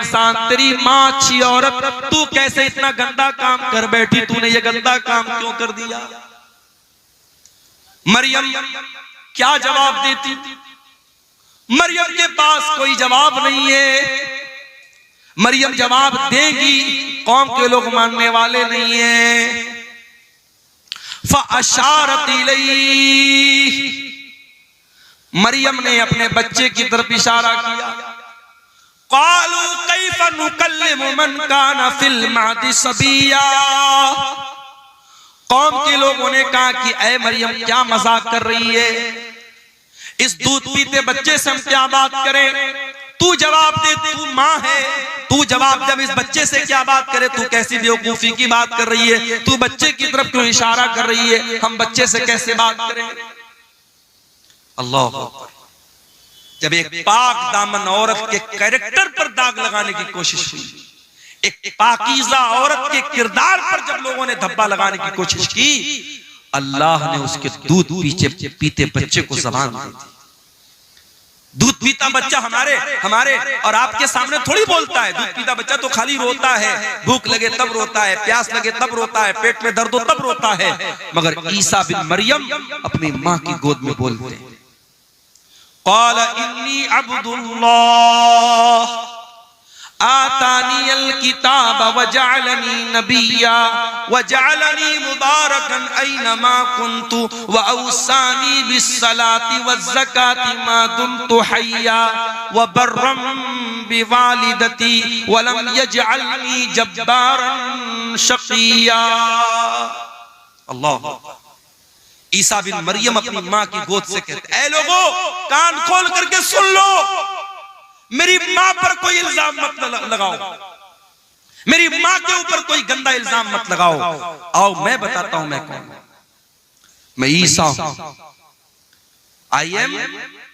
इंसान, तेरी माँ अच्छी औरत, तू कैसे इतना गंदा काम कर बैठी, तूने ये गंदा काम क्यों कर दिया? मरियम क्या जवाब देती? मरियम के पास कोई जवाब नहीं है। मरियम जवाब देगी, कौम के लोग मानने वाले नहीं है। फ़अशारत इलैहि, मरियम ने अपने बच्चे की तरफ इशारा किया। क़ालू कैफ़ नुकल्लिमु मन काना फ़िल महदी सबिया, कौम के लोगों ने कहा कि ऐ मरियम क्या मजाक कर रही है, इस दूध पीते बच्चे से हम क्या बात करें? तू जवाब दे, तू माँ है, तू जवाब जब इस बच्चे से क्या बात करे? तू कैसी बेवकूफी की बात कर रही है? तू बच्चे की तरफ क्यों इशारा कर रही है? हम बच्चे से कैसे बात करें? अल्लाह, जब एक पाक दामन औरत के कैरेक्टर पर दाग लगाने की कोशिश हुई, एक पाकीज़ा औरत के किरदार पर जब लोगों ने धब्बा लगाने की कोशिश की, अल्लाह ने उसके दूध पीते बच्चे को ज़बान दी। दूध पीता बच्चा हमारे और आपके सामने थोड़ी बोलता है। दूध पीता बच्चा तो खाली रोता है, भूख लगे तब रोता है, प्यास लगे तब रोता है, पेट में दर्द हो तब रोता है। मगर ईसा बिन मरियम अपनी माँ की गोद में बोलते हैं। क़ाल इन्नी अब्दुल्लाह आतानियल किताब वजअलनी नबिय्या वजअलनी मुबारकन ऐनमा कुन्तु वअवसानी बिस्सलाति वज़्ज़काति मा दुमतु हय्या वबर्रम बिवालिदती वलम यजअलनी जब्बारन शक़िय्या। अल्लाह, ईसा बिन मरियम अपनी माँ की गोद से कहते, ऐ लोगों कान खोल करके सुन लो, मेरी माँ पर कोई इल्जाम मत लगाओ, मेरी माँ के ऊपर कोई गंदा इल्जाम मत लगाओ। आओ मैं बताता हूं मैं कौन हूं। मैं ईसा हूं। I am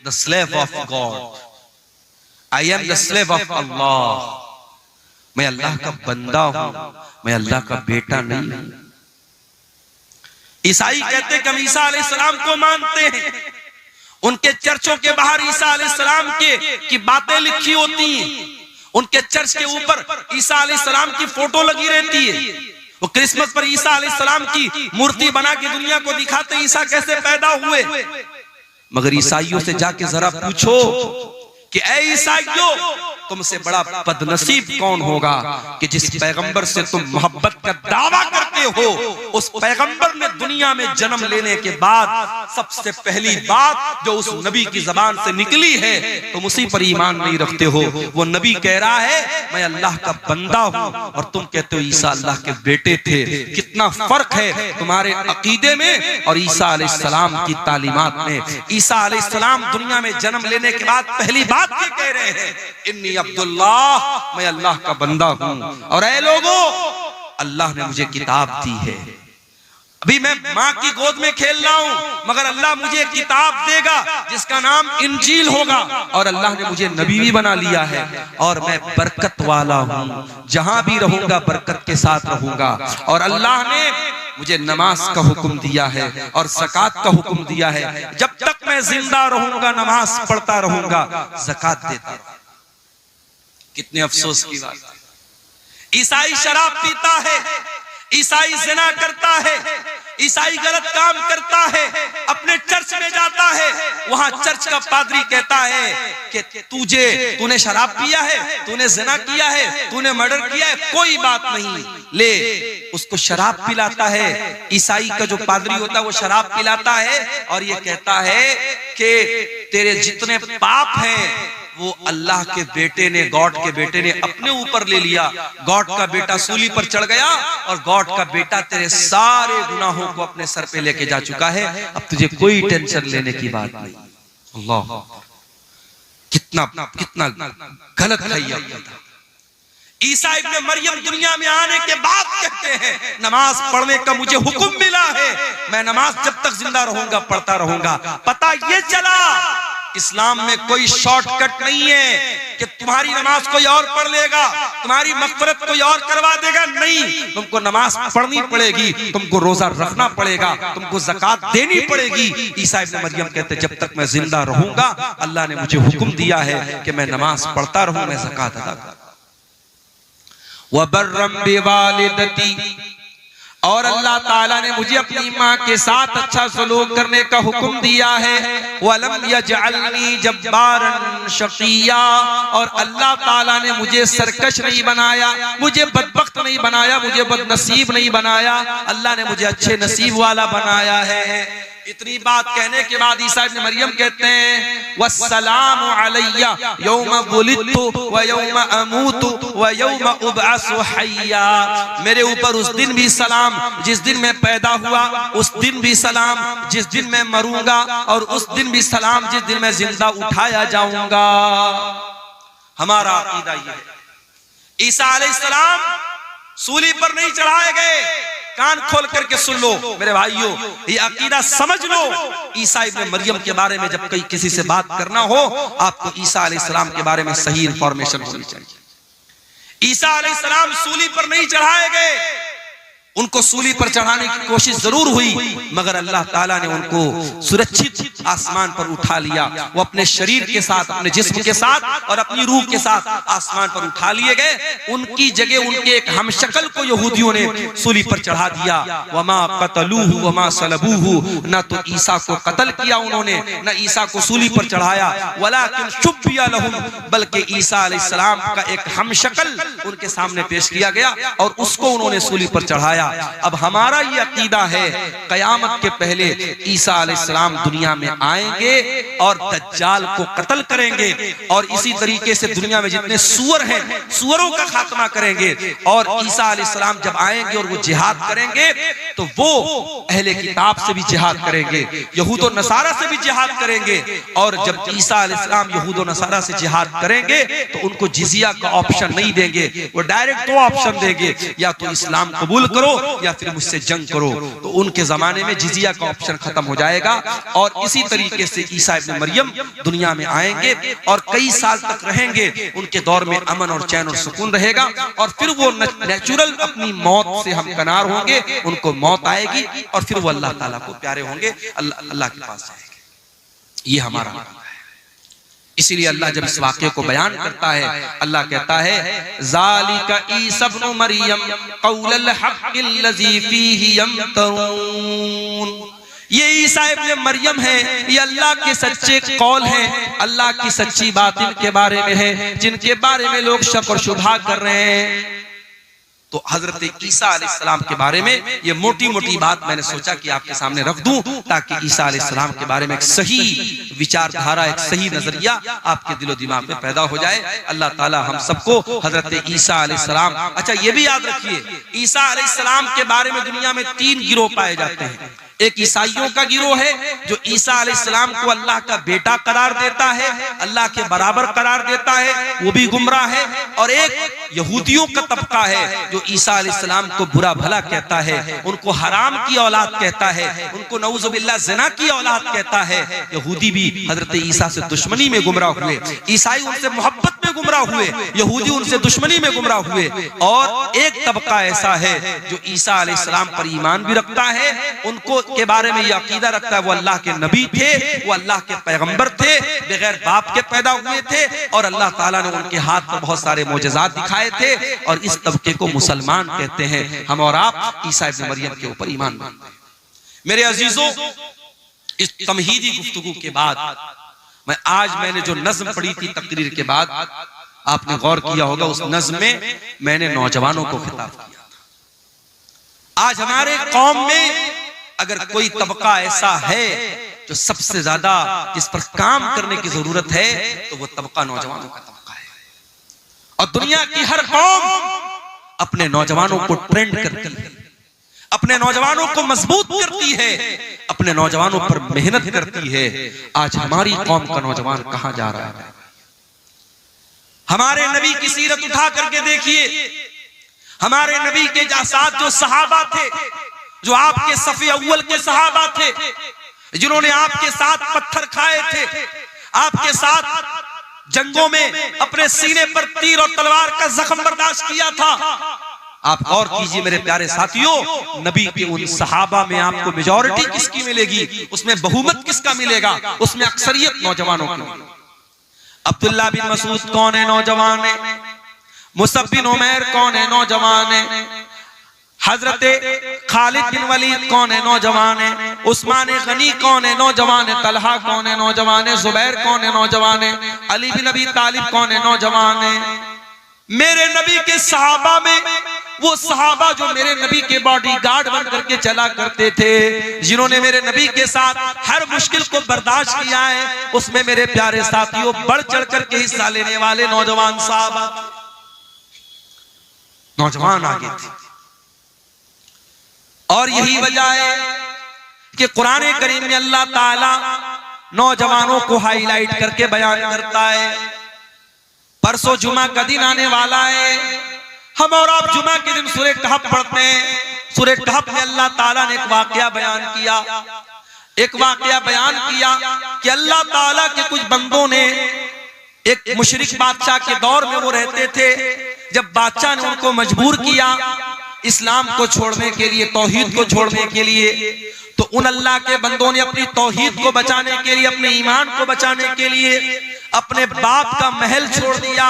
the slave of God, I am the slave of Allah. मैं अल्लाह का बंदा हूं, मैं अल्लाह का बेटा नहीं हूं। ईसाई कहते कि हम ईसा अलैहिस्सलाम को मानते हैं। उनके चर्चों के बाहर ईसा अलैहिस्सलाम की बातें लिखी होती हैं। उनके चर्च के ऊपर ईसा अलैहिस्सलाम की फोटो लगी रहती है। वो क्रिसमस पर ईसा अलैहिस्सलाम की मूर्ति बना के दुनिया को दिखाते ईसा कैसे पैदा हुए। मगर ईसाइयों से जाके जरा पूछो कि ऐ ईसाइयों, तुमसे बड़ा बदनसीब कौन होगा कि जिस पैगंबर से तुम मोहब्बत का दावा करते हो, उस पैगंबर ने दुनिया में जन्म लेने के बाद सबसे पहली बात जो उस नबी की जबान से निकली है तुम उसी पर ईमान नहीं रखते हो। वो नबी कह रहा है मैं अल्लाह का बंदा हूं और तुम कहते हो ईसा अल्लाह के बेटे थे। कितना फर्क है तुम्हारे अकीदे में और ईसा अलैहिस्सलाम की तालीमात में। ईसा अलैहिस्सलाम दुनिया में जन्म लेने के बाद पहली बात ये कह रहे हैं, इन्नी अब्दुल्लाह, मैं अल्लाह का बंदा हूं। और ऐ लोगों, अल्लाह ने मुझे किताब दी है। अभी मैं माँ की गोद में खेल रहा हूं, मगर अल्लाह मुझे एक किताब देगा जिसका नाम इंजील होगा। और अल्लाह ने मुझे नबी भी बना लिया है और मैं बरकत वाला हूं, जहां भी रहूंगा बरकत के साथ रहूंगा। और अल्लाह ने मुझे नमाज का हुक्म दिया है और ज़कात का हुक्म दिया है। जब तक मैं जिंदा रहूंगा नमाज पढ़ता रहूंगा, ज़कात देता रहूंगा। कितने अफसोस की बात है। ईसाई शराब पीता है, ईसाई ज़िना करता है, ईसाई गलत काम करता है, अपने चर्च में जाता है, वहां चर्च का पादरी कहता है कि तूने शराब पिया है, तूने ज़िना किया है, तूने मर्डर किया है, कोई बात नहीं, ले उसको शराब पिलाता है। ईसाई का जो पादरी होता है वो शराब पिलाता है और ये कहता है कि तेरे जितने पाप हैं वो अल्लाह के बेटे ने, गॉड के बेटे ने अपने ऊपर ले लिया। गॉड का बेटा सूली पर चढ़ गया और गॉड का बेटा तेरे सारे गुनाहों को अपने सर पे लेके जा चुका है। अब तुझे कोई टेंशन लेने की बात नहीं। अल्लाह, कितना कितना गलत है ये। ईसा इब्ने मरियम दुनिया में आने के बाद कहते हैं नमाज पढ़ने का मुझे हुक्म मिला है, मैं नमाज जब तक जिंदा रहूंगा पढ़ता रहूंगा। पता ये चला इस्लाम में कोई शॉर्टकट नहीं है कि तुम्हारी नमाज कोई और पढ़ लेगा, तुम्हारी मग़फ़िरत कोई और करवा देगा। नहीं, तुमको नमाज पढ़नी पड़ेगी, तुमको रोजा रखना पड़ेगा, तुमको ज़कात देनी पड़ेगी। ईसा इब्ने मरियम कहते जब तक मैं जिंदा रहूंगा अल्लाह ने मुझे हुक्म दिया है कि मैं नमाज पढ़ता रहूं, मैं ज़कात अदा करूं। व बर्रम बिवालिदती, और अल्लाह ताला ने मुझे अपनी माँ के साथ अच्छा सलूक करने का हुक्म दिया है। वलम यजअलनी जब्बारन शकिया, और अल्लाह ताला ने मुझे सरकश नहीं बनाया, मुझे बदबख्त नहीं बनाया, मुझे बदनसीब नहीं बनाया, अल्लाह ने मुझे अच्छे नसीब वाला बनाया है। इतनी बात कहने के बाद ईसा इब्न मरियम कहते हैं वस्सलामु अलैया यौम वुलिदतु व यौम अमूतु व यौम उबअसु हय्या, मेरे ऊपर उस दिन भी सलाम जिस दिन मैं पैदा हुआ, उस दिन भी सलाम जिस दिन मैं मरूंगा, और उस दिन भी सलाम जिस दिन मैं जिंदा उठाया जाऊंगा। हमारा अकीदा ये है। ईसा अलैहिस्सलाम सूली पर नहीं चढ़ाए गए। कान खोल करके सुन लो मेरे भाइयों, ये अकीदा समझ लो। ईसा इब्न मरियम के बारे में जब कहीं किसी से बात करना हो, आपको ईसा अलैहिस्सलाम के बारे में सही इंफॉर्मेशन होनी चाहिए। ईसा अलैहिस्सलाम सूली पर नहीं चढ़ाए गए, उनको सूली पर चढ़ाने की कोशिश जरूर हुई, मगर अल्लाह ताला ने उनको सुरक्षित आसमान पर उठा लिया। वो अपने शरीर के साथ, अपने जिस्म के साथ और अपनी रूह के साथ आसमान पर उठा लिए गए। उनकी जगह उनके एक हमशक्ल को यहूदियों ने सूली पर चढ़ा दिया। वमा क़तलूहु वमा सलबूहु, न तो ईसा को कत्ल किया उन्होंने, न ईसा को सूली पर चढ़ाया। वलाकिन शुब्बिया लहुम, बल्कि ईसा अलैहिस्सलाम का एक हमशक्ल उनके सामने पेश किया गया और उसको उन्होंने सूली पर चढ़ाया। अब हमारा ये अकीदा है, कयामत के पहले ईसा अलैहिस्सलाम दुनिया में आएंगे और दज्जाल को कत्ल करेंगे, और इसी तरीके से दुनिया में जितने सूअर हैं, सूअरों का खात्मा करेंगे। और ईसा अलैहिस्सलाम जब आएंगे और वो जिहाद करेंगे, तो वो अहले किताब से भी जिहाद करेंगे, यहूद और नसारा से भी जिहाद करेंगे। और जब ईसा अलैहिस्सलाम यहूद और नसारा से जिहाद करेंगे, तो उनको जिजिया का ऑप्शन नहीं देंगे, वो डायरेक्ट दो ऑप्शन देंगे, या तो इस्लाम कबूल करो या फिर मुझसे जंग करो। तो उनके जमाने में जिजिया का ऑप्शन खत्म हो जाएगा। और इसी तरीके से ईसा इब्न मरियम दुनिया में आएंगे और कई साल तक रहेंगे, उनके दौर में अमन और चैन और सुकून रहेगा। और फिर वो नेचुरल अपनी मौत से हमकनार होंगे, उनको मौत आएगी और फिर वो अल्लाह ताला को प्यारे होंगे, अल्लाह के पास जाएंगे। ये हमारा, इसीलिए अल्लाह जब इस वाक़े को बयान करता है, अल्लाह कहता है ज़ालिका ईसा इब्न मरियम क़ौलुल हक़्क़िल्लज़ी फ़ीही यमतरून, ये ईसा इब्न मरियम है, ये अल्लाह के सच्चे कौल हैं, अल्लाह की सच्ची बात इनके बारे में है, जिनके बारे में लोग शक और शुबहा कर रहे हैं। तो हजरत ईसा अलैहिस्सलाम के बारे में ये मोटी मोटी बात मैंने सोचा कि आपके सामने रख दूं, ताकि ईसा अलैहिस्सलाम के बारे में एक सही विचारधारा, एक सही नजरिया आपके दिलो दिमाग में पैदा हो जाए। अल्लाह ताला हम सबको हजरत ईसा अलैहिस्सलाम, अच्छा ये भी याद रखिए, ईसा अलैहिस्सलाम के बारे में दुनिया में 3 गिरोह पाए जाते हैं। एक ईसाइयों का गिरोह है जो ईसा अलैहिस्सलाम को अल्लाह का बेटा करार देता है, अल्लाह के बराबर करार देता है, वो भी गुमराह है। और एक यहूदियों का तबका है जो ईसा अलैहिस्सलाम को बुरा भला कहता है, उनको हराम की औलाद कहता है, उनको नऊजुबिल्लाह ज़िना की औलाद कहता है। यहूदी भी हजरत ईसा से दुश्मनी में गुमराह हुए, ईसाई उनसे मोहब्बत में गुमराह हुए, यहूदी उनसे दुश्मनी में गुमराह हुए। और एक तबका ऐसा है जो ईसा अलैहिस्सलाम पर ईमान भी रखता है, उनको के बारे में यह अकीदा रखता है वो अल्लाह के नबी थे, वो अल्लाह के पैगंबर थे, बगैर बाप के पैदा हुए थे, और अल्लाह ताला ने उनके हाथ पर बहुत सारे मोजज़ात दिखाए थे। और इस तबके को मुसलमान कहते हैं। हम और आप ईसा इब्न मरियम के ऊपर ईमान मानते हैं। मेरे अजीजों, इस तमहीदी गुफ्तगू के बाद मैंने जो नज्म पढ़ी थी तकरीर के बाद, आपने गौर किया होगा उस नज्म में मैंने नौजवानों को खिताब किया। आज हमारे कौम में अगर कोई तबका ऐसा है जो सबसे ज्यादा जिस पर काम करने की जरूरत है, तो वो तबका नौजवानों का तबका है। और दुनिया की हर कौम अपने नौजवानों को ट्रेंड करती है, अपने नौजवानों को मजबूत करती है, अपने नौजवानों पर मेहनत करती है। आज हमारी कौम का नौजवान कहां जा रहा है? हमारे नबी की सीरत उठा करके देखिए, हमारे नबी के साथ जो सहाबा थे, जो आपके सफ़े अव्वल के सहाबा थे, जिन्होंने आपके साथ पत्थर खाए थे, आपके साथ जंगों में अपने सीने पर तीर और तलवार का जख्म बर्दाश्त किया था। आप गौर कीजिए मेरे प्यारे साथियों, नबी के उन सहाबा में आपको मेजॉरिटी किसकी मिलेगी, उसमें बहुमत किसका मिलेगा? उसमें अक्सरियत नौजवानों की। अब्दुल्ला बिन मसूद कौन है? नौजवान है। मुसअब बिन उमैर कौन है? नौजवान है। हजरत खालिद बिन वलीद कौन है? नौजवान है। उस्मान गनी कौन है? नौजवान है। तलहा कौन है? नौजवान है। जुबैर कौन है? नौजवान है। अली बिन अबी तालिब कौन है? नौजवान है। मेरे नबी के सहाबा में वो सहाबा जो मेरे नबी के बॉडीगार्ड बन करके चला करते थे, जिन्होंने मेरे नबी के साथ हर मुश्किल को बर्दाश्त किया है, उसमें मेरे प्यारे साथियों बढ़ चढ़ करके हिस्सा लेने वाले नौजवान सहाबा, नौजवान आगे थे। और यही वजह है कि कुरान करीम में अल्लाह ताला नौजवानों को हाईलाइट करके बयान करता है। परसों जुमा का दिन आने वाला है, हम और आप जुमा के दिन सूरह कहफ पढ़ते हैं। सूरह कहफ में अल्लाह ताला ने एक वाकया बयान किया, कि अल्लाह ताला के कुछ बंदों ने, एक मुशरिक बादशाह के दौर में वो रहते थे, जब बादशाह ने उनको मजबूर किया इस्लाम को छोड़ने के लिए, तौहीद को छोड़ने के लिए, तो उन अल्लाह के बंदों ने अपनी तौहीद को बचाने के लिए, अपने ईमान को बचाने के लिए अपने बाप का महल छोड़ दिया,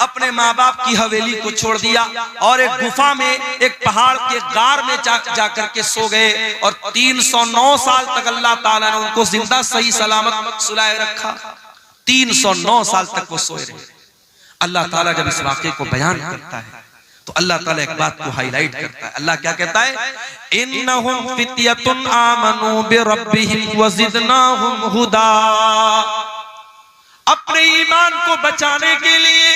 अपने माँ बाप की हवेली को छोड़ दिया और एक गुफा में, एक पहाड़ के गार में जाकर के सो गए। और 309 साल तक अल्लाह ताला ने उनको जिंदा सही सलामत सुलाए रखा। 309 साल तक वो सोए रहे। अल्लाह ताला जब इस वाक़े को बयान करता है तो अल्लाह ताला एक बात को हाईलाइट करता है। अल्लाह क्या कहता है? इन्नहुम फित्यतुन आमनू बिरब्बिहिम वज़िदनाहुम हुदा। अपने ईमान को बचाने के लिए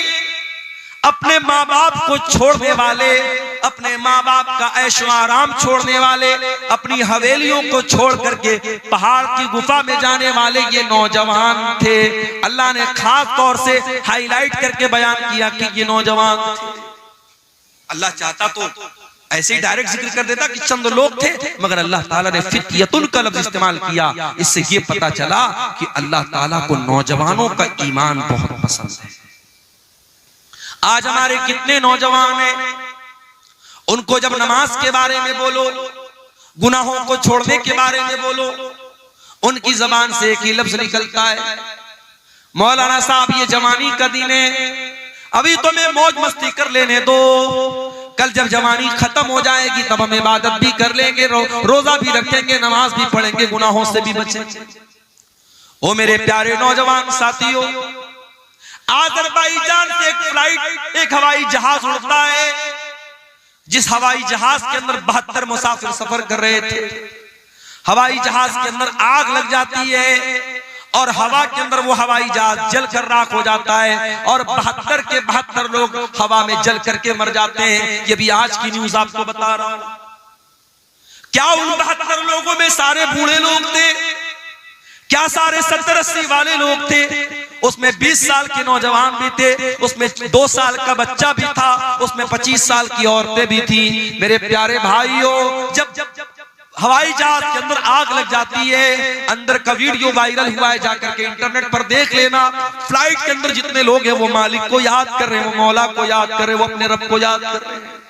अपने माँ बाप को छोड़ने वाले, अपने माँ बाप का ऐशो आराम छोड़ने वाले, अपनी हवेलियों को छोड़ करके पहाड़ की गुफा में जाने वाले ये नौजवान थे। अल्लाह ने खास तौर से हाईलाइट करके बयान किया कि ये नौजवान थे। अल्लाह चाहता तो ऐसे ही डायरेक्ट जिक्र कर देता कि चंद लोग थे, मगर अल्लाह ताला ने फित्यतुन का लफ्ज इस्तेमाल किया। इससे ये पता चला कि अल्लाह ताला को नौजवानों का ईमान बहुत पसंद है। आज हमारे कितने नौजवान हैं, उनको जब नमाज के बारे में बोलो, गुनाहों को छोड़ने के बारे में बोलो, उनकी जबान से एक ही लफ्ज निकलता है, मौलाना साहब ये जवानी का दिन है, अभी तो मैं मौज मस्ती कर लेने दो, कल जब जवानी खत्म हो जाएगी तब हम इबादत भी कर लेंगे, रोजा भी रखेंगे, नमाज भी पढ़ेंगे, गुनाहों से भी बचेंगे। ओ मेरे प्यारे नौजवान साथियों, आज़रबाईजान से एक फ्लाइट, एक हवाई जहाज उड़ता है, जिस हवाई जहाज के अंदर 72 मुसाफिर सफर कर रहे थे। हवाई जहाज के अंदर आग लग जाती है और हवा के अंदर वो हवाई जहाज जल कर राख हो जाता है और 72 के 72 लोग हवा में जल करके मर जाते हैं। ये भी आज की न्यूज आपको बता रहा हूं। क्या उन 72 लोगों में सारे बूढ़े लोग थे? क्या सारे 70-80 वाले लोग थे? उसमें 20 साल के नौजवान भी थे, उसमें 2 साल का बच्चा भी था, उसमें 25 साल की औरतें भी थी। मेरे प्यारे भाइयों, जब हवाई जहाज के अंदर आग लग जाती है, अंदर का वीडियो वायरल हुआ है, जाकर के इंटरनेट पर देख लेना। फ्लाइट के अंदर जितने लोग हैं वो मालिक को याद कर रहे हैं, वो मौला को याद कर रहे हैं, वो अपने रब को याद कर रहे हैं।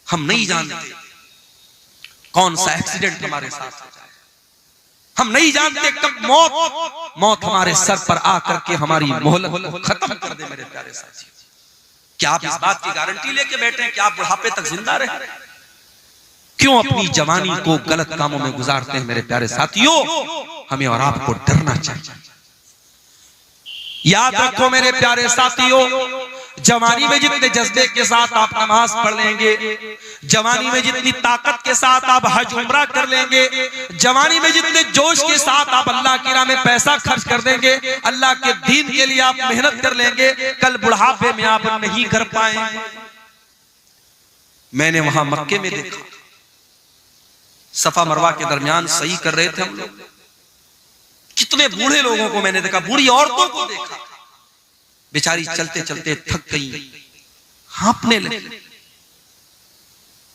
हम नहीं जानते कौन सा एक्सीडेंट हमारे साथ हो जाए, हम नहीं जानते कब मौत हमारे सर पर आकर के हमारी मोहलत को खत्म कर दे। मेरे प्यारे साथी, क्या आप इस बात की गारंटी लेके बैठे हैं कि आप बुढ़ापे तक जिंदा रहे? क्यों अपनी जवानी को गलत कामों में गुजारते हैं? मेरे प्यारे साथियों, हमें और आपको डरना चाहिए। याद रखो मेरे प्यारे साथियों, जवानी में जितने जज्बे के साथ आप नमाज पढ़ लेंगे, जवानी में जितनी ताकत के साथ आप हज उम्रा कर लेंगे, जवानी में जितने जोश के साथ आप अल्लाह की राह में पैसा खर्च कर देंगे, अल्लाह के दीन के लिए आप मेहनत कर लेंगे, कल बुढ़ापे में आप नहीं कर पाएंगे। मैंने वहां मक्के में देखा, सफा मरवा के दरमियान सही कर रहे थे हम लोग, कितने बूढ़े लोगों को मैंने देखा, बूढ़ी औरतों को देखा, बेचारी चलते चलते थक गई, हांफने लगी।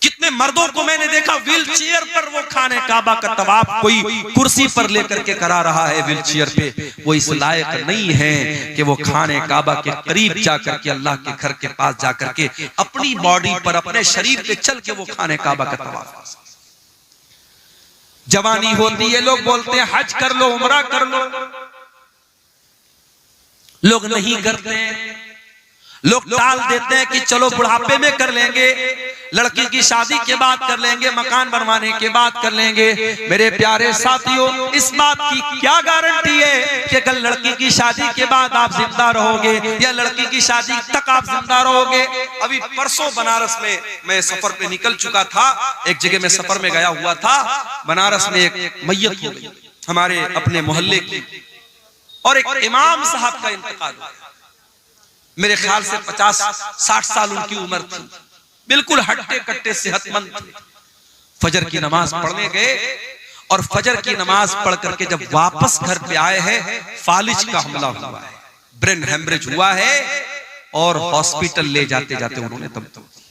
कितने मर्दों को मैंने देखा व्हील चेयर पर, वो खाने काबा का तवाफ कोई कुर्सी पर लेकर के करा रहा है व्हील चेयर पे। वो इस लायक नहीं है कि वो खाने काबा के करीब जाकर के, अल्लाह के घर के पास जाकर के अपनी बॉडी पर, अपने शरीर पे चल के वो खाने काबा का तवाफ। जवानी होती है, लोग बोलते हैं हज कर लो, उम्रा कर लो, लोग नहीं करते हैं। लोग टाल देते हैं कि चलो बुढ़ापे में कर लेंगे, लड़की की शादी के बाद कर लेंगे, मकान बनवाने के बाद कर लेंगे। मेरे प्यारे साथियों, इस बात की क्या गारंटी है कि कल लड़की की शादी के बाद आप जिंदा रहोगे या लड़की की शादी तक आप जिंदा रहोगे। अभी परसों बनारस में मैं सफर पे निकल चुका था, एक जगह में सफर में गया हुआ था। बनारस में एक मैयत हो गई हमारे अपने मोहल्ले की, और एक इमाम साहब का इंतकाल हुआ। मेरे ख्याल से 50-60 साल उनकी उम्र थी, बिल्कुल हट्टे कट्टे सेहतमंद थे। फजर की नमाज पढ़ने गए और फजर की नमाज पढ़ करके जब वापस घर पे आए हैं, फालिज का हमला हुआ है, ब्रेन हेमरेज हुआ है और हॉस्पिटल ले जाते जाते उन्होंने दम तोड़ दिया।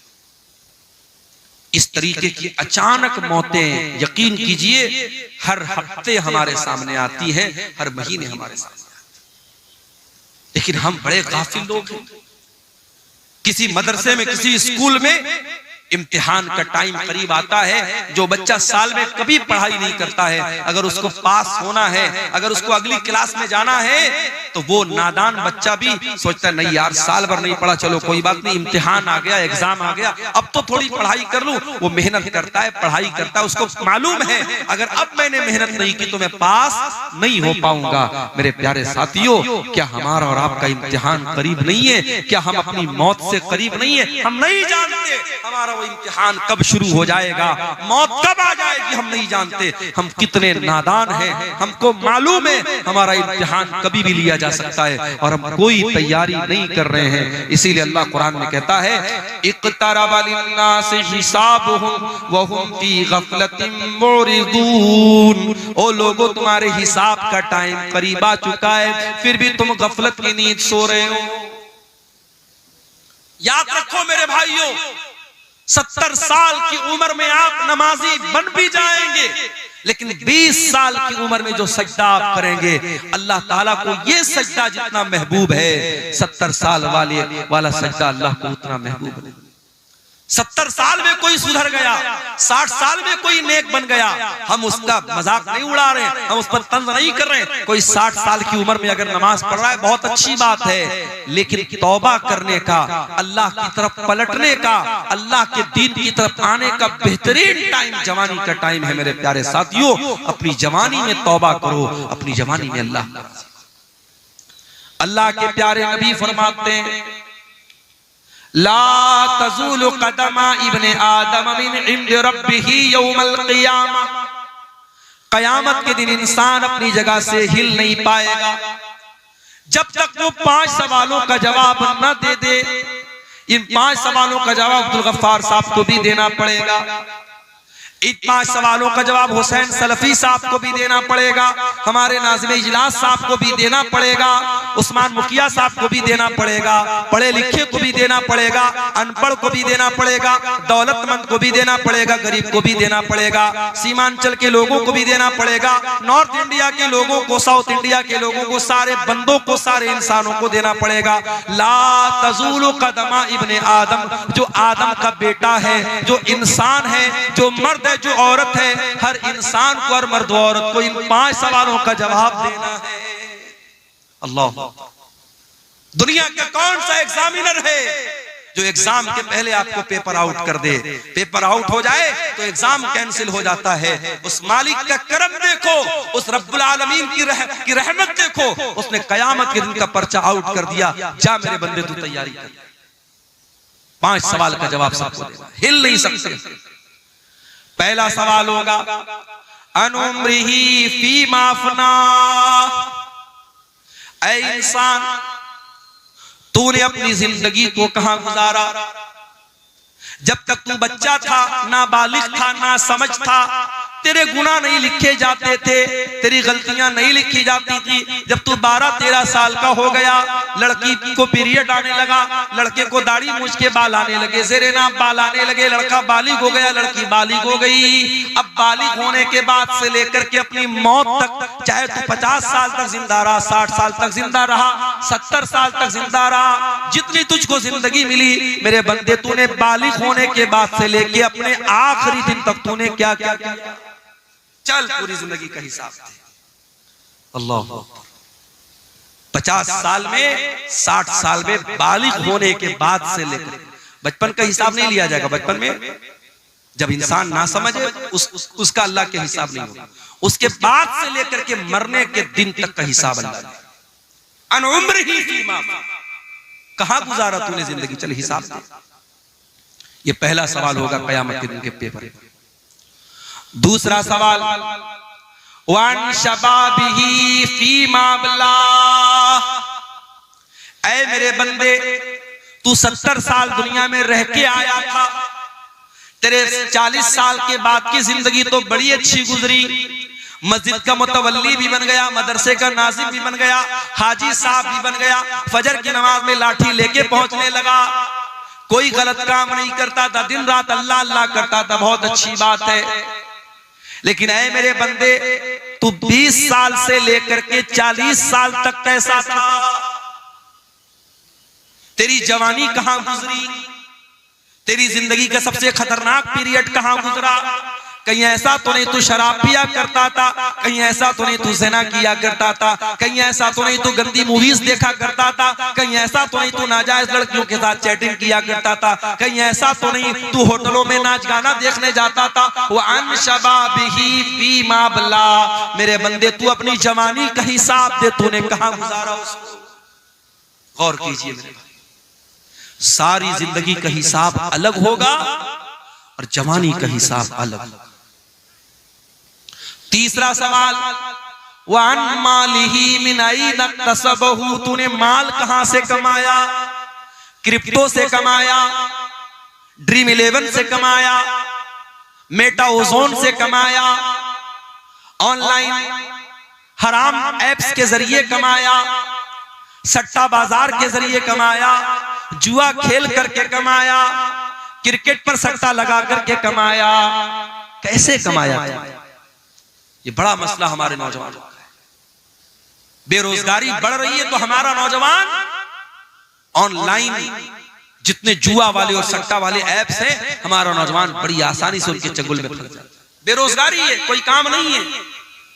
इस तरीके की अचानक मौतें यकीन कीजिए हर हफ्ते हमारे सामने आती हैं, हर महीने हमारे सामने। लेकिन हम बड़े गाफिल लोग हैं। किसी मदरसे में, किसी स्कूल में इम्तिहान का टाइम करीब आता है, जो बच्चा साल में कभी पढ़ाई नहीं करता है, अगर उसको पास होना है, अगर उसको अगली क्लास में जाना है, तो वो नादान बच्चा भी सोचता है नहीं यार साल भर नहीं पढ़ा, चलो कोई बात नहीं, इम्तिहान आ गया, एग्जाम आ गया, अब तो थोड़ी पढ़ाई कर लूं। वो मेहनत करता है, पढ़ाई करता है, उसको मालूम है अगर अब मैंने मेहनत नहीं की तो मैं पास नहीं हो पाऊंगा। मेरे प्यारे साथियों, क्या हमारा और आपका इम्तिहान करीब नहीं है? क्या हम अपनी मौत से करीब नहीं है? हम नहीं जानते हमारा वो इम्तिहान कब शुरू हो जाएगा, मौत कब आ जाएगी, हम नहीं जानते। हम कितने नादान हैं, हमको मालूम है हमारा इम्तिहान कभी भी लिया जा सकता है और हम कोई तैयारी नहीं कर रहे हैं। इसीलिए अल्लाह कुरान में कहता है इक़्तरबा लिन्नासि हिसाबुहुम व हुम फी गफलतिन मुरिदून। ओ लोगों, तुम्हारे हिसाब का टाइम करीब आ चुका है, फिर भी तुम गफलत की नींद सो रहे हो। याद रखो मेरे भाइयों, 70 साल की उम्र में आप नमाजी बन भी जाएंगे, लेकिन 20 साल की उम्र में जो सजदा आप करेंगे, अल्लाह ताला को ये सजदा जितना महबूब है, 70 साल वाला सजदा अल्लाह को उतना महबूब है। 70 साल में कोई सुधर गया, 60 साल में कोई नेक बन गया, हम उसका मजाक नहीं उड़ा रहे हैं, हम उस पर तंज नहीं कर रहे हैं। कोई 60 साल की उम्र में अगर नमाज पढ़ रहा है बहुत अच्छी बात है, लेकिन तौबा करने का, अल्लाह की तरफ पलटने का, अल्लाह के दीन की तरफ आने का बेहतरीन टाइम जवानी का टाइम है। मेरे प्यारे साथियों, अपनी जवानी में तौबा करो, अपनी जवानी में अल्लाह के प्यारे नबी फरमाते हैं ला तज़ूलु क़दमा इब्ने आदम मिन इंद रब्बिही यौमल क़ियामा। क़यामत के दिन इंसान अपनी जगह से हिल नहीं पाएगा जब तक वो 5 सवालों का जवाब न दे दे। इन 5 सवालों का जवाब अब्दुल गफ्फार साहब को भी देना पड़ेगा, इन 5 सवालों का जवाब हुसैन सलफी साहब को भी देना पड़ेगा, हमारे नाज़िम इजलास साहब को भी देना पड़ेगा, उस्मान मुखिया साहब को भी देना पड़ेगा, पढ़े लिखे को भी देना पड़ेगा, अनपढ़ को भी देना पड़ेगा, दौलतमंद को भी देना पड़ेगा, गरीब को भी देना पड़ेगा, सीमांचल के लोगों को भी देना पड़ेगा, नॉर्थ इंडिया के लोगों को, साउथ इंडिया के लोगों को, सारे बंदों को, सारे इंसानों को देना पड़ेगा। ला तज़ूलु क़दमा इब्ने आदम, जो आदम का बेटा है, जो इंसान है, जो मर्द है, जो औरत है, हर इंसान को और मर्द औरत को इन 5 सवालों का जवाब देना है। अल्लाह, दुनिया का कौन सा एग्जामिनर है जो एग्जाम के पहले आपको पेपर आउट कर दे? पेपर आउट हो जाए तो एग्जाम कैंसिल हो जाता है। उस मालिक का करम देखो, उस रब्बुल आलमीन की रहमत देखो, उसने कयामत के दिन का पर्चा आउट कर दिया, जा मेरे बंदे तू तैयारी कर। 5 सवाल का जवाब सबको देना, हिल नहीं सकते। पहला सवाल होगा अनुम्रिही फीमा अफना। ऐ इंसान, तूने अपनी जिंदगी को कहां गुजारा? जब तक तू बच्चा था, नाबालिग था, ना समझ था, तेरे गुनाह नहीं लिखे जाते थे, तेरी गलतियां नहीं लिखी जाती थी। जब तू 12-13 साल का हो गया, लड़की को पीरियड आने लगा, लड़के को दाढ़ी मूंछ के बाल आने लगे, ज़ेरे नाप बाल आने लगे, लड़का बालिग हो गया, लड़की बालिग हो गई। अब बालिग होने के बाद से लेकर के अपनी मौत तक, चाहे तू 50 साल तक जिंदा रहा, 60 साल तक जिंदा रहा, 70 साल तक जिंदा रहा, जितनी तुझको जिंदगी मिली मेरे बंदे, तूने बालिग होने के बाद से लेके अपने आखिरी दिन तक तूने क्या क्या किया? चल पूरी जिंदगी का हिसाब दे। अल्लाह, 50 साल में, 60 साल में बालिग होने के बाद से लेकर, बचपन का हिसाब नहीं लिया जाएगा। बचपन में जब इंसान ना समझे उसका अल्लाह के हिसाब नहीं होगा। उसके बाद से लेकर के मरने के दिन तक का हिसाब अल्लाह। अन उम्र ही फीमा, कहां गुजारा तूने जिंदगी, चल हिसाब दे। ये पहला सवाल होगा कयामत के दिन के पेपर में। दूसरा सवाल, वन शबाबिही फीमा बला, ऐ मेरे बंदे तू 70 साल दुनिया में रह के आया था, तेरे 40 साल के बाद की जिंदगी तो बड़ी अच्छी गुजरी। मस्जिद का मुतवल्ली भी बन गया, मदरसे का नाजिम भी बन गया, हाजी साहब भी बन गया, फजर की नमाज में लाठी लेके पहुंचने लगा, कोई गलत काम नहीं करता था, दिन रात अल्लाह अल्लाह करता था, बहुत अच्छी बात है। लेकिन ऐ मेरे बंदे तू 20 साल से लेकर के 40 साल तक कैसा था? तेरी जवानी कहां गुजरी? तेरी जिंदगी का सबसे खतरनाक पीरियड कहां गुजरा? कहीं ऐसा तो नहीं तू शराब पिया करता था, कहीं ऐसा तो नहीं तू ज़िना किया करता था, कहीं ऐसा तो नहीं तू गंदी मूवीज देखा करता था, कहीं ऐसा तो नहीं तू नाजायज लड़कियों के साथ चैटिंग किया करता था, कहीं ऐसा तो नहीं तू होटलों में नाच गाना देखने जाता था। वो अन शबाबिही फीमा बला, मेरे बंदे तू अपनी जवानी का हिसाब दे, तूने कहां गुजारा उसको। गौर कीजिए मेरे भाई, सारी जिंदगी का हिसाब अलग होगा और जवानी का हिसाब अलग। तीसरा सवाल, वन मालिही मिन ऐन इक्तसबहू, तूने माल कहां से कमाया? क्रिप्टो से कमाया, ड्रीम 11 से कमाया, मेटा ओजोन से कमाया, ऑनलाइन हराम एप्स के जरिए कमाया, सट्टा बाजार के जरिए कमाया, जुआ खेल करके कमाया, क्रिकेट पर सट्टा लगा करके कमाया, कैसे कमाया? ये बड़ा मसला हमारे नौजवानों का है। बेरोजगारी बढ़ रही है तो हमारा नौजवान ऑनलाइन जितने जुआ वाले और सट्टा वाले ऐप्स हैं, हमारा नौजवान बड़ी आसानी से उनके चंगुल में फंस जाता है। बेरोजगारी है, कोई काम नहीं है,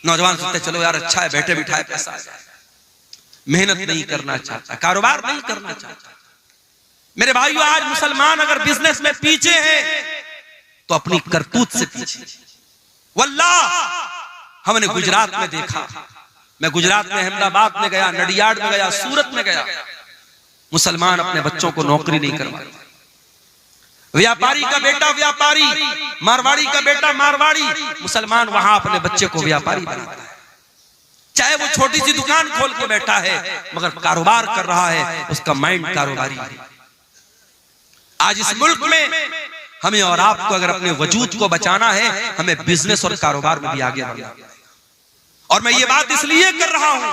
नौजवान सोचते चलो यार अच्छा है, बैठे बिठाए पैसा, मेहनत नहीं करना चाहता, कारोबार नहीं करना चाहता। मेरे भाइयों, आज मुसलमान अगर बिजनेस में पीछे है तो अपनी करतूत से पीछे। वल्लाह हमने गुजरात में देखा, मैं गुजरात में अहमदाबाद में गया, नडियाड में गया, सूरत में गया, मुसलमान अपने बच्चों को नौकरी नहीं करवाते। व्यापारी का बेटा व्यापारी, मारवाड़ी का बेटा मारवाड़ी, मुसलमान वहां अपने बच्चे को व्यापारी बनाता है। चाहे वो छोटी सी दुकान खोल के बैठा है मगर कारोबार कर रहा है, उसका माइंड कारोबारी है। आज इस मुल्क में हमें और आपको अगर अपने वजूद को बचाना है, हमें बिजनेस और कारोबार में भी आगे बढ़ना है। और मैं ये बात इसलिए कर रहा हूं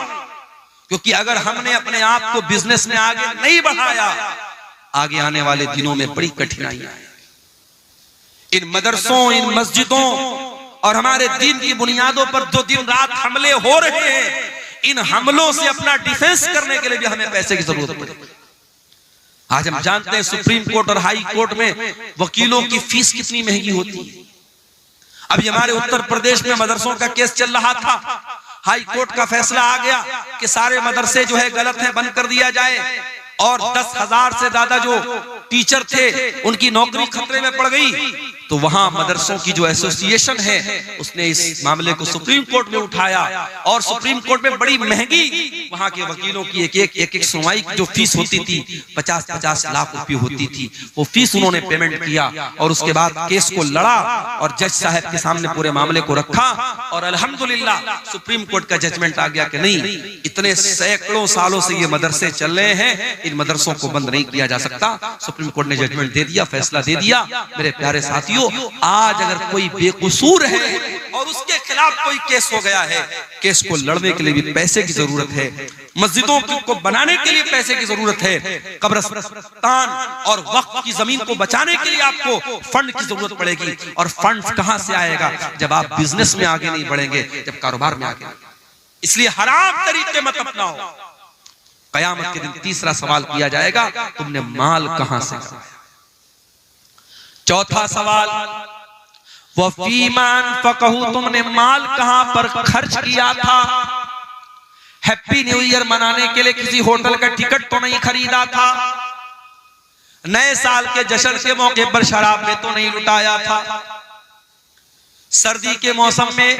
क्योंकि अगर हमने अपने आप को बिजनेस में आगे नहीं बढ़ाया, आगे आने वाले दिनों में बड़ी कठिनाइयां हैं। इन मदरसों, इन मस्जिदों और हमारे दीन की बुनियादों पर जो दिन रात हमले हो रहे हैं, इन हमलों से अपना डिफेंस करने के लिए भी हमें पैसे की जरूरत पड़ेगी। आज हम जानते हैं सुप्रीम कोर्ट और हाई कोर्ट में वकीलों की फीस कितनी महंगी होती है। अभी हमारे उत्तर प्रदेश में मदरसों का केस चल रहा था, हाई कोर्ट का फैसला आ गया कि सारे मदरसे जो है गलत है, बंद कर दिया जाए, और 10,000 से ज्यादा जो टीचर थे उनकी नौकरी खतरे में पड़ गई। तो वहां मदरसों की जो एसोसिएशन है उसने इस मामले को सुप्रीम कोर्ट में उठाया और सुप्रीम कोर्ट में बड़ी महंगी वहां के वकीलों की एक सुनवाई की जो फीस होती थी 50-50 लाख रुपए होती थी, वो फीस उन्होंने पेमेंट किया और उसके बाद केस को लड़ा और जज साहब के सामने पूरे मामले को रखा और अल्हम्दुलिल्लाह सुप्रीम कोर्ट का जजमेंट आ गया कि नहीं, इतने सैकड़ों सालों से ये मदरसे चल रहे हैं, इन मदरसों को बंद नहीं किया जा सकता। सुप्रीम कोर्ट ने जजमेंट दे दिया, फैसला दे दिया। मेरे प्यारे साथियों, आज अगर कोई बेकसूर है और उसके खिलाफ कोई केस हो गया है, केस को लड़ने के लिए भी पैसे की जरूरत है, मस्जिदों को बनाने के लिए पैसे की जरूरत है, कब्रिस्तान और वक्फ की जमीन को बचाने के लिए आपको फंड की जरूरत पड़ेगी। और फंड कहां से आएगा जब आप बिजनेस में आगे नहीं बढ़ेंगे, जब कारोबार में आगे। इसलिए हराम तरीके मत अपनाओ। कयामत के दिन तीसरा सवाल किया जाएगा, तुमने माल कहां से कमाया। चौथा सवाल, वफीमान फकहू, तुमने माल कहां पर खर्च किया था। हैप्पी न्यू ईयर मनाने के लिए किसी होटल का टिकट तो नहीं खरीदा था, नए साल के जश्न के मौके पर शराब में तो नहीं लुटाया था, सर्दी के मौसम में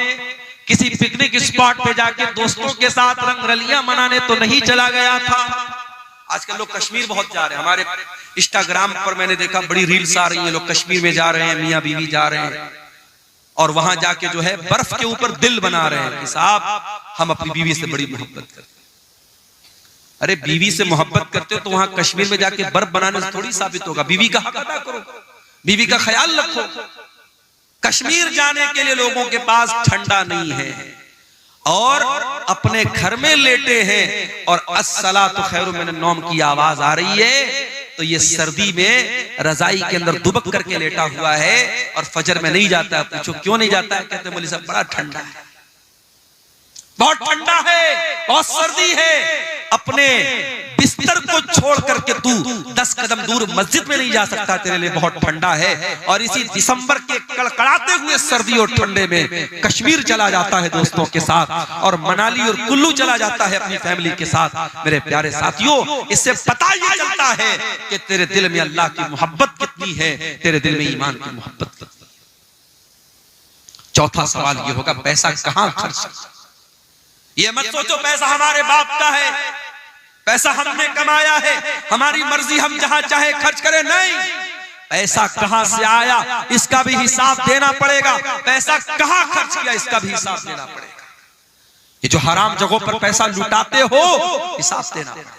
किसी पिकनिक स्पॉट पे जाके दोस्तों के साथ रंगरलियां मनाने तो नहीं चला गया था। आजकल लोग कश्मीर बहुत जा रहे हैं, हमारे इंस्टाग्राम पर मैंने देखा बड़ी रील्स आ रही है, लोग कश्मीर में जा रहे हैं, मियां बीवी जा रहे हैं और वहां जाके जो है बर्फ के ऊपर दिल बना रहे हैं कि साहब हम अपनी बीवी से बड़ी मोहब्बत करते हैं। अरे बीवी से मोहब्बत करते हो तो वहां कश्मीर में जाके बर्फ बनाने से थोड़ी साबित होगा। बीवी का हक अदा करो, बीवी का ख्याल रखो। कश्मीर जाने के लिए लोगों के पास ठंडा नहीं है और अपने घर में लेटे हैं और अस्सलातु खैरुम मिनन नौम की आवाज आ रही है, तो ये सर्दी में रजाई के अंदर दुबक करके लेटा हुआ है और फजर में नहीं जाता है। पूछो क्यों नहीं जाता है? कहते मौलवी साहब बड़ा ठंडा है, बहुत ठंडा है, बहुत सर्दी है। अपने बिस्तर को छोड़ करके तू 10 कदम दूर मस्जिद में नहीं जा सकता, तेरे लिए बहुत ठंडा है। और इसी दिसंबर के कड़कड़ाते हुए सर्दी और ठंडे में कश्मीर चला जाता है दोस्तों के साथ और मनाली और कुल्लू चला जाता है अपनी फैमिली के साथ। मेरे प्यारे साथियों, इससे पता ये चलता है कि तेरे दिल में अल्लाह की मोहब्बत कितनी है, तेरे दिल में ईमान की मोहब्बत कितनी है। चौथा सवाल ये होगा, पैसा कहां खर्च? ये मत सोचो पैसा हमारे बाप का है, पैसा हमने कमाया है, हमारी मर्जी हम जहां चाहे खर्च करें। नहीं, पैसा कहां से आया इसका भी हिसाब देना पड़ेगा, पैसा कहां खर्च किया इसका भी हिसाब देना पड़ेगा। ये जो हराम जगहों पर पैसा लुटाते हो, हिसाब देना पड़ेगा।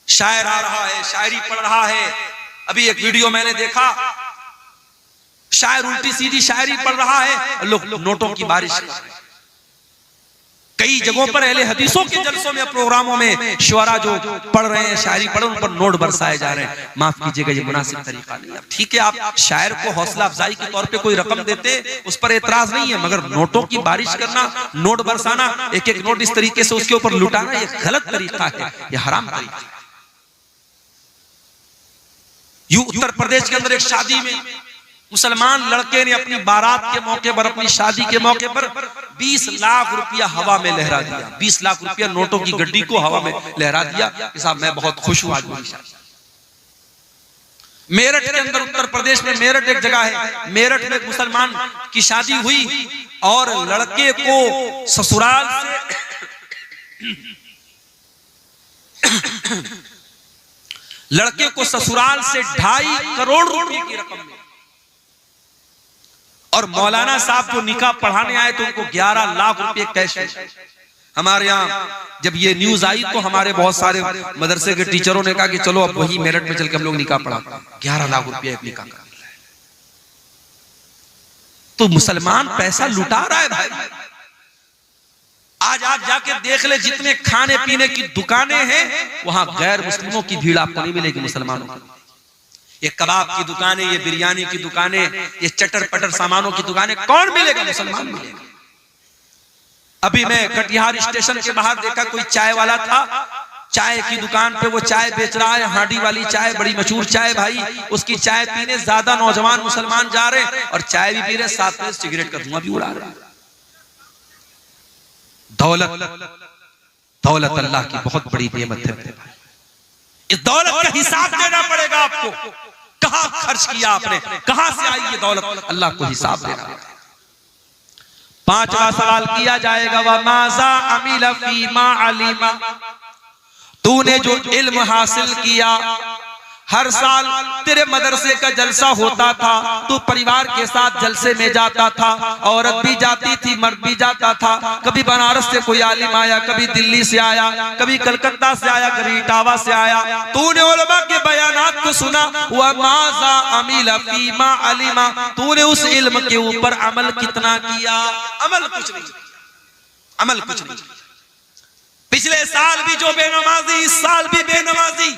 शायर आ रहा है, शायरी पढ़ रहा है, अभी एक वीडियो मैंने देखा, शायर उल्टी सीधी शायरी पढ़ रहा है, लोग नोटों की बारिश। कई जगहों पर अहले हदीसों के जलसों में, प्रोग्रामों में शुअरा जो पढ़ रहे हैं, शायरी पढ़, उन पर नोट बरसाए जा रहे हैं। माफ कीजिएगा, ये मुनासिब तरीका नहीं है। ठीक है, आप शायर को हौसला अफजाई के तौर पे कोई रकम देते, उस पर एतराज नहीं है, मगर नोटों की बारिश करना, नोट बरसाना, एक एक नोट इस तरीके से उसके ऊपर लुटाना, ये गलत तरीका है, ये हराम तरीका है। यूं उत्तर प्रदेश के अंदर एक शादी में मुसलमान लड़के ने अपनी बारात के मौके पर, अपनी शादी के मौके पर 20 लाख रुपया हवा में लहरा दिया। 20 लाख रुपया नोटों की गड्डी को हवा में लहरा दिया। साहब मैं बहुत खुश हूं आज मेरी शादी। मेरठ के अंदर, उत्तर प्रदेश में मेरठ एक जगह है, मेरठ में एक मुसलमान की शादी हुई और लड़के को ससुराल से लड़के को ससुराल से 2.5 करोड़ रुपए की रकम मिली और मौलाना साहब जो निकाह पढ़ाने आए तो उनको 11 लाख रुपए कैश। हमारे यहाँ जब ये न्यूज आई तो हमारे बहुत सारे मदरसे के टीचरों ने कहा कि चलो अब वही मेरठ में चल के हम लोग निकाह पढ़ाते हैं। 11 लाख रुपए एक निकाह का मिला है। तो मुसलमान पैसा लुटा रहा है भाई। आज आप जाके देख ले, जितने खाने पीने की दुकानें हैं वहां गैर मुस्लिमों की भीड़ आपको नहीं मिलेगी, मुसलमानों की। ये कबाब की दुकानें, ये बिरयानी की दुकानें, ये चटर पटर सामानों की दुकानें कौन मिलेगा? मुसलमान मिलेगा। अभी मैं कटिहार स्टेशन के बाहर देखा, कोई चाय वाला था, चाय की दुकान पे वो चाय बेच रहा है, हांडी वाली चाय, बड़ी मशहूर चाय भाई। उसकी चाय पीने ज्यादा नौजवान मुसलमान जा रहे हैं और चाय भी पी रहे, साथ में सिगरेट का धुआं भी उड़ा रहे हैं। दौलत अल्लाह की बहुत बड़ी नेमत है। इस दौलत का हिसाब देना पड़ेगा आपको। कहां खर्च किया आपने, कहां से आई ये दौलत, अल्लाह को हिसाब देना पड़ेगा। 5वां सवाल किया जाएगा, व माज़ा अमिला फीमा अलीमा, तूने जो इल्म हासिल किया, हर साल तेरे मदरसे का जलसा होता था, तू परिवार के साथ जलसे में जाता था, औरत भी जाती थी, मर्द भी जाता था। कभी बनारस से कोई आलिम आया, कभी दिल्ली से आया, कभी कलकत्ता से आया, कभी इटावा से आया। तूने उलमा के बयानात को सुना, व माज़ा अमिला फीमा अलिमा, तूने उस इल्म के ऊपर अमल कितना किया? अमल कुछ नहीं, अमल कुछ नहीं। पिछले साल भी जो बेनमाजी, इस साल भी बेनमाजी।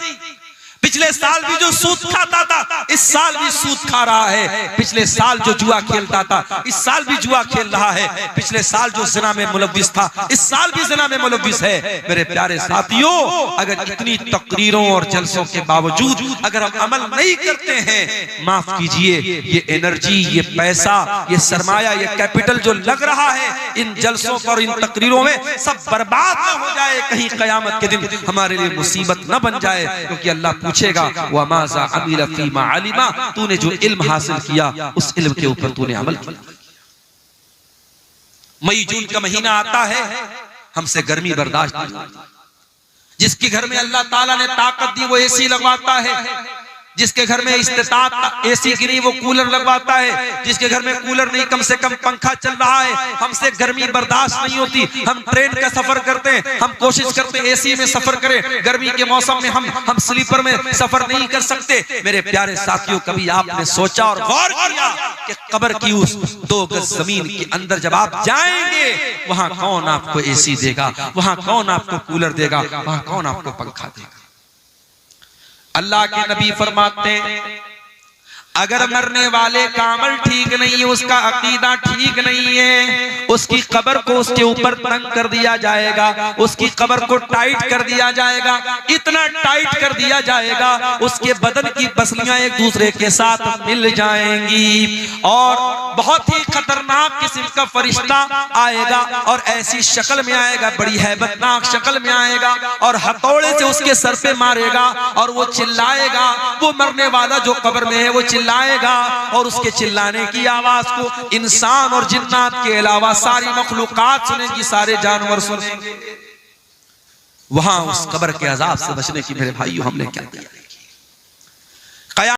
पिछले साल भी जो सूद खाता था इस साल भी सूद खा रहा है, पिछले साल जो जुआ खेलता था इस साल भी जुआ खेल रहा है, पिछले साल जो ज़िना में मुलव्विस था इस साल भी ज़िना में मुलव्विस है। मेरे प्यारे साथियों, अगर इतनी तकरीरों और जलसों के बावजूद अगर हम अमल नहीं करते हैं, माफ कीजिए, ये एनर्जी, ये पैसा, ये सरमाया, ये कैपिटल जो लग रहा है इन जलसों पर, इन तकरीरों में, सब बर्बाद ना हो जाए, कहीं कयामत के दिन हमारे लिए मुसीबत न बन जाए। क्योंकि अल्लाह पूछेगा वमाज़ा अमिला फीमा अलिमा, तूने जो इल्म हासिल किया उस इल्म के ऊपर तूने अमल किया। मई जून का महीना आता है, हमसे गर्मी बर्दाश्त नहीं होती। जिसके घर में अल्लाह ताला ने ताकत दी वो एसी लगवाता है, जिसके घर में इस्तिताअत एसी की नहीं वो कूलर लगवाता है, जिसके घर में कूलर नहीं कम से कम पंखा चल रहा है। हमसे गर्मी बर्दाश्त नहीं होती, हम ट्रेन का सफर करते हैं, हम कोशिश करते हैं एसी में सफर करें, गर्मी के मौसम में हम स्लीपर में सफर नहीं कर सकते। मेरे प्यारे साथियों, कभी आपने सोचा और गौर किया कि कब्र की उस 2 गज जमीन के अंदर जब आप जाएंगे वहां कौन आपको एसी देगा, वहां कौन आपको कूलर देगा, वहां कौन आपको पंखा देगा? अल्लाह के नबी फरमाते हैं, अगर मरने वाले का अमल ठीक नहीं है, उसका अकीदा ठीक नहीं है, उसकी कब्र को उसके ऊपर तंग कर दिया जाएगा, उसकी कब्र को टाइट कर दिया जाएगा, इतना टाइट कर दिया जाएगा उसके बदन की पसलियां एक दूसरे के साथ मिल जाएंगी और बहुत ही खतरनाक किस्म का फरिश्ता आएगा और ऐसी शक्ल में आएगा, बड़ी हैबतनाक शक्ल में आएगा और हथौड़े से उसके सर पे मारेगा और वो चिल्लाएगा। वो मरने वाला जो कब्र में है वो चिल्लाएगा और उसके चिल्लाने की आवाज को इंसान और जिन्नात के अलावा सारी मखलूकात सुनेंगी, सारे जानवर सुनेंगे। वहां उस कब्र के अजाब से बचने की मेरे भाइयों हमने क्या किया?